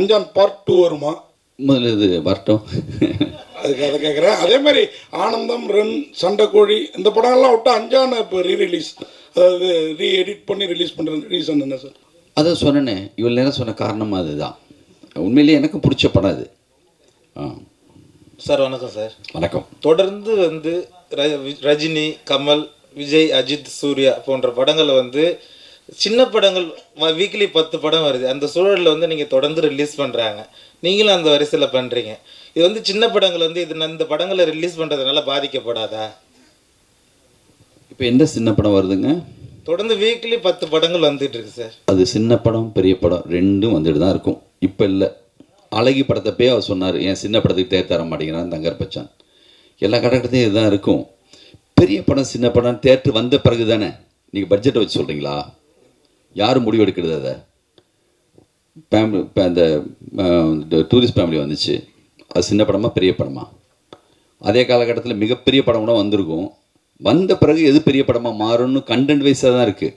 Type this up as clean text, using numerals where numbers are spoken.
Anjaan part 2 வருமா? முதல்ல இது வரட்டும். அதுக்கு அதை கேட்குறேன். அதே மாதிரி ஆனந்தம், ரன், சண்டைக்கோழி இந்த படம்லாம் விட்டு அஞ்சான் இப்போ ரீரிலீஸ், அதாவது எடிட் பண்ணி ரிலீஸ் பண்ணுற ரீசன் என்ன சார்? அதான் சொன்னேனே, இவ்வளோ நேரம் சொன்ன காரணம் அதுதான். உண்மையிலேயே எனக்கு பிடிச்ச படம் அது. சார் வணக்கம் சார். வணக்கம். தொடர்ந்து வந்து ரஜினி, கமல், விஜய், அஜித், சூர்யா போன்ற படங்களை வந்து சின்ன படங்கள் வீக்லி 10 படம் வருது. அந்த சூழலில் வந்து நீங்கள் தொடர்ந்து ரிலீஸ் பண்ணுறாங்க, நீங்களும் அந்த வரிசையில் பண்ணுறீங்க. இது வந்து சின்ன படங்கள் வந்து இந்த படங்களை ரிலீஸ் பண்ணுறதுனால பாதிக்கப்படாதா? இப்போ எந்த சின்ன படம் வருதுங்க? தொடர்ந்து வீக்லி 10 படங்கள் வந்துட்டு இருக்கு சார். அது சின்ன படம் பெரிய படம் ரெண்டும் வந்துட்டு தான் இருக்கும். இப்போ இல்லை, அழகி படத்தப்பே அவர் சொன்னார், ஏன் சின்ன படத்துக்கு தேர் தர மாட்டேங்கிறான் தங்கர் பச்சான். எல்லா கட்டத்தையும் இதுதான் இருக்கும். பெரிய படம் சின்ன படம் தேட்டர் வந்த பிறகு தானே. நீங்கள் பட்ஜெட்டை வச்சு சொல்கிறீங்களா? யார் முடிவு எடுக்கிறது? அதை ஃபேமிலி, இப்போ அந்த டூரிஸ்ட் ஃபேமிலி வந்துச்சு, அது சின்ன படமா பெரிய படமா? அதே காலகட்டத்தில் மிகப்பெரிய படம் கூட வந்திருக்கும். வந்த பிறகு எது பெரிய படமாக மாறும்னு கண்டென்ட் வைஸாக தான் இருக்குது.